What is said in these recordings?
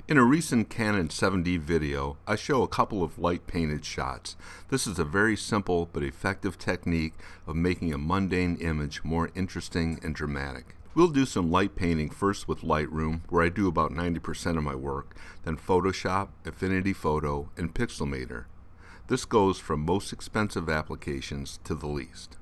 In a recent Canon 7D video, I show a couple of light painted shots. This is a very simple but effective technique of making a mundane image more interesting and dramatic. We'll do some light painting first with Lightroom, where I do about 90% of my work, then Photoshop, Affinity Photo, and Pixelmator. This goes from most expensive applications to the least.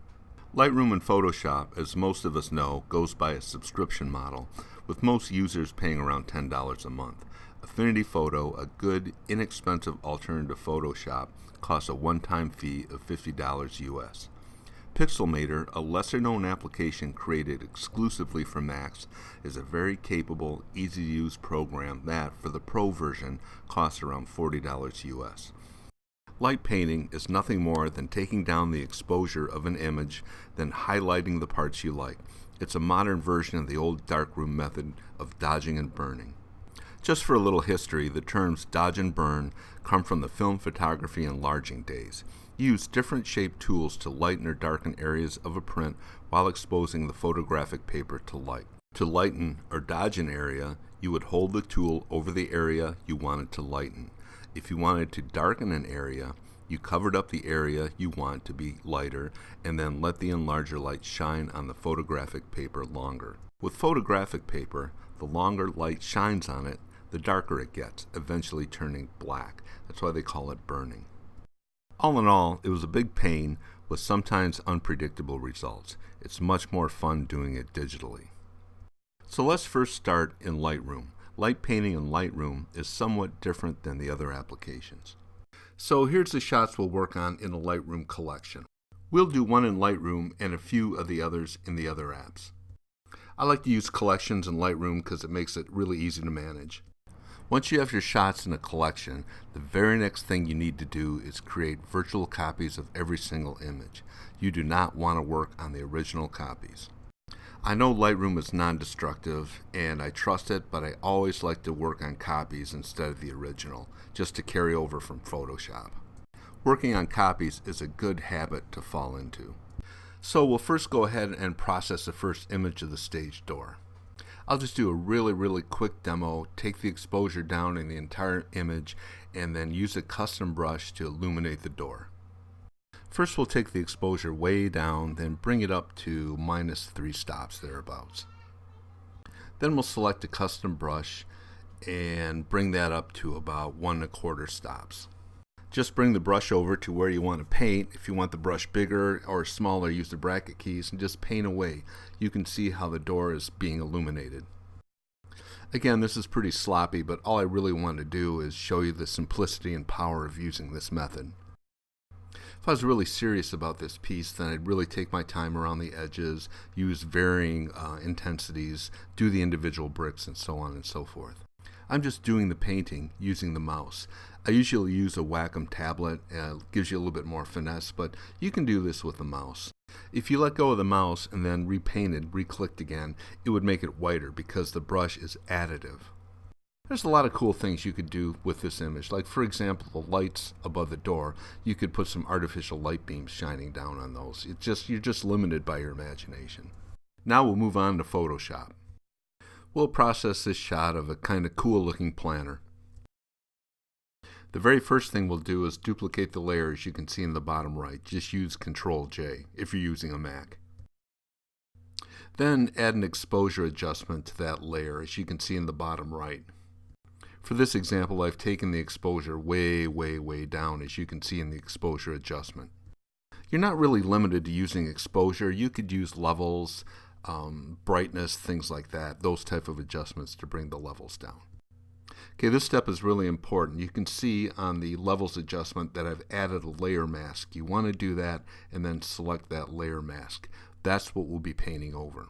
Lightroom and Photoshop, as most of us know, goes by a subscription model, with most users paying around $10 a month. Affinity Photo, a good, inexpensive alternative to Photoshop, costs a one-time fee of $50 US. Pixelmator, a lesser-known application created exclusively for Macs, is a very capable, easy-to-use program that, for the Pro version, costs around $40 US. Light painting is nothing more than taking down the exposure of an image, then highlighting the parts you like. It's a modern version of the old darkroom method of dodging and burning. Just for a little history, the terms dodge and burn come from the film photography enlarging days. You use different shaped tools to lighten or darken areas of a print while exposing the photographic paper to light. To lighten or dodge an area, you would hold the tool over the area you wanted to lighten. If you wanted to darken an area, you covered up the area you want to be lighter and then let the enlarger light shine on the photographic paper longer. With photographic paper, the longer light shines on it, the darker it gets, eventually turning black. That's why they call it burning. All in all, it was a big pain with sometimes unpredictable results. It's much more fun doing it digitally. So let's first start in Lightroom. Light painting in Lightroom is somewhat different than the other applications. So here's the shots we'll work on in the Lightroom collection. We'll do one in Lightroom and a few of the others in the other apps. I like to use collections in Lightroom because it makes it really easy to manage. Once you have your shots in a collection, the very next thing you need to do is create virtual copies of every single image. You do not want to work on the original copies. I know Lightroom is non-destructive and I trust it, but I always like to work on copies instead of the original, just to carry over from Photoshop. Working on copies is a good habit to fall into. So we'll first go ahead and process the first image of the stage door. I'll just do a really quick demo, take the exposure down in the entire image, and then use a custom brush to illuminate the door. First we'll take the exposure way down, then bring it up to -3 stops thereabouts. Then we'll select a custom brush and bring that up to about 1¼ stops. Just bring the brush over to where you want to paint. If you want the brush bigger or smaller, use the bracket keys and just paint away. You can see how the door is being illuminated. Again, this is pretty sloppy, but all I really want to do is show you the simplicity and power of using this method. If I was really serious about this piece, then I'd really take my time around the edges, use varying intensities, do the individual bricks, and so on and so forth. I'm just doing the painting using the mouse. I usually use a Wacom tablet. It gives you a little bit more finesse, but you can do this with the mouse. If you let go of the mouse and then repainted, re-clicked again, it would make it whiter because the brush is additive. There's a lot of cool things you could do with this image. Like, for example, the lights above the door. You could put some artificial light beams shining down on those. You're just limited by your imagination. Now we'll move on to Photoshop. We'll process this shot of a kind of cool looking planner. The very first thing we'll do is duplicate the layer, as you can see in the bottom right. Just use Ctrl-J if you're using a Mac. Then add an exposure adjustment to that layer, as you can see in the bottom right. For this example, I've taken the exposure way down, as you can see in the exposure adjustment. You're not really limited to using exposure. You could use levels, brightness, things like that, those type of adjustments to bring the levels down. Okay, this step is really important. You can see on the levels adjustment that I've added a layer mask. You want to do that and then select that layer mask. That's what we'll be painting over.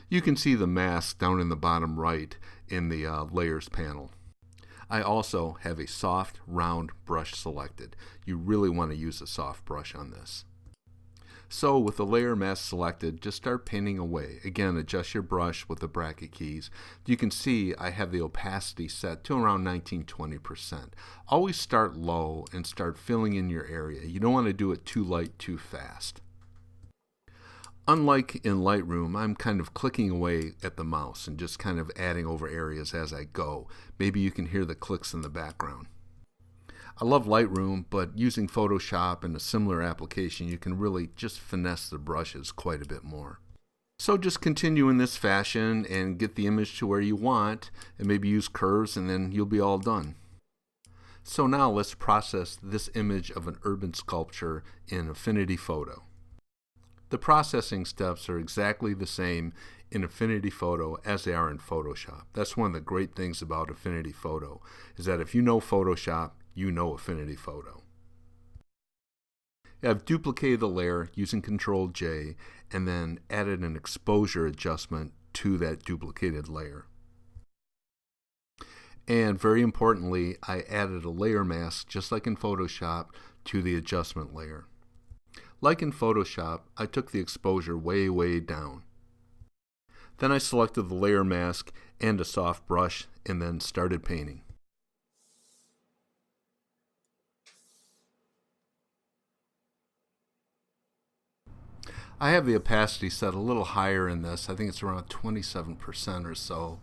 You can see the mask down in the bottom right in the layers panel. I also have a soft round brush selected. You really want to use a soft brush on this. So with the layer mask selected, just start painting away. Again, adjust your brush with the bracket keys. You can see I have the opacity set to around 19–20%. Always start low and start filling in your area. You don't want to do it too light too fast. Unlike in Lightroom, I'm kind of clicking away at the mouse and just kind of adding over areas as I go. Maybe you can hear the clicks in the background. I love Lightroom, but using Photoshop and a similar application, you can really just finesse the brushes quite a bit more. So just continue in this fashion and get the image to where you want, and maybe use curves, and then you'll be all done. So now let's process this image of an urban sculpture in Affinity Photo. The processing steps are exactly the same in Affinity Photo as they are in Photoshop. That's one of the great things about Affinity Photo, is that if you know Photoshop, you know Affinity Photo. I've duplicated the layer using Ctrl-J and then added an exposure adjustment to that duplicated layer. And very importantly, I added a layer mask, just like in Photoshop, to the adjustment layer. Like in Photoshop, I took the exposure way down. Then I selected the layer mask and a soft brush and then started painting. I have the opacity set a little higher in this. I think it's around 27% or so,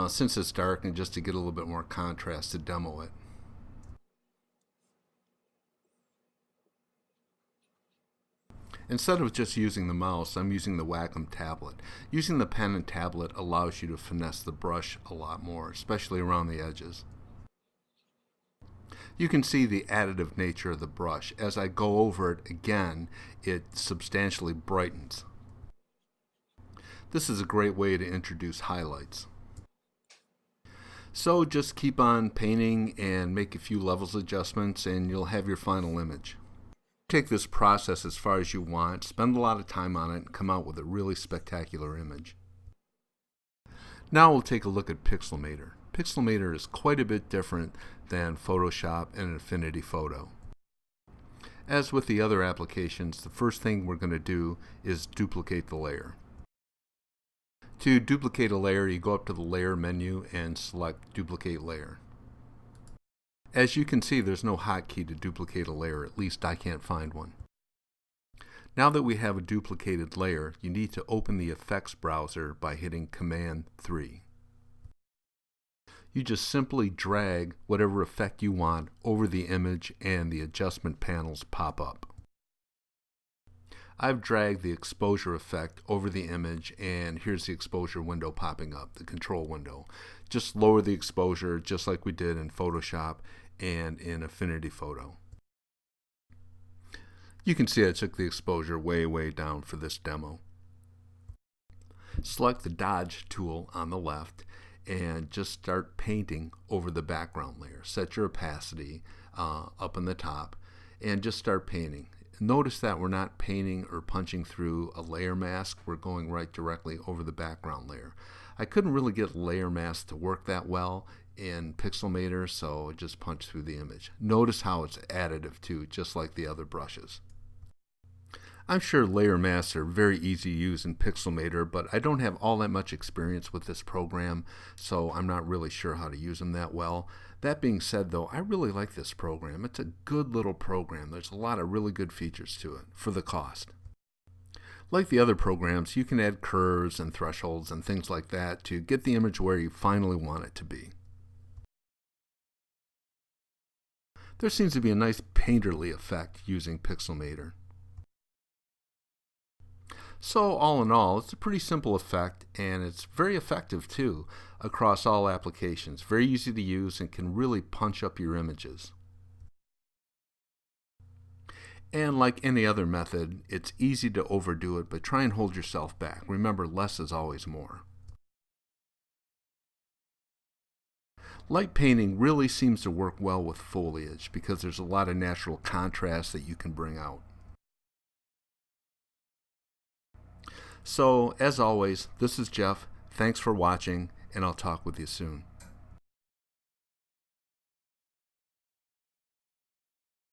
since it's dark, and just to get a little bit more contrast to demo it. Instead of just using the mouse, I'm using the Wacom tablet. Using the pen and tablet allows you to finesse the brush a lot more, especially around the edges. You can see the additive nature of the brush. As I go over it again, it substantially brightens. This is a great way to introduce highlights. So just keep on painting and make a few levels adjustments and you'll have your final image. Take this process as far as you want, spend a lot of time on it, and come out with a really spectacular image. Now we'll take a look at Pixelmator. Pixelmator is quite a bit different than Photoshop and Affinity Photo. As with the other applications, the first thing we're going to do is duplicate the layer. To duplicate a layer, you go up to the Layer menu and select Duplicate Layer. As you can see, there's no hotkey to duplicate a layer, at least I can't find one. Now that we have a duplicated layer, you need to open the effects browser by hitting Command 3. You just simply drag whatever effect you want over the image and the adjustment panels pop up. I've dragged the exposure effect over the image and here's the exposure window popping up, the control window. Just lower the exposure just like we did in Photoshop and in Affinity Photo. You can see I took the exposure way down for this demo. Select the Dodge tool on the left and just start painting over the background layer. Set your opacity up in the top and just start painting. Notice that we're not painting or punching through a layer mask. We're going right directly over the background layer. I couldn't really get layer mask to work that well in Pixelmator, so I just punched through the image. Notice how it's additive too, just like the other brushes. I'm sure layer masks are very easy to use in Pixelmator, but I don't have all that much experience with this program, so I'm not really sure how to use them that well. That being said though, I really like this program. It's a good little program. There's a lot of really good features to it for the cost. Like the other programs, you can add curves and thresholds and things like that to get the image where you finally want it to be. There seems to be a nice painterly effect using Pixelmator. So all in all, it's a pretty simple effect and it's very effective too across all applications. Very easy to use and can really punch up your images. And like any other method, it's easy to overdo it, but try and hold yourself back. Remember, less is always more. Light painting really seems to work well with foliage because there's a lot of natural contrast that you can bring out. So, as always, this is Jeff. Thanks for watching, and I'll talk with you soon.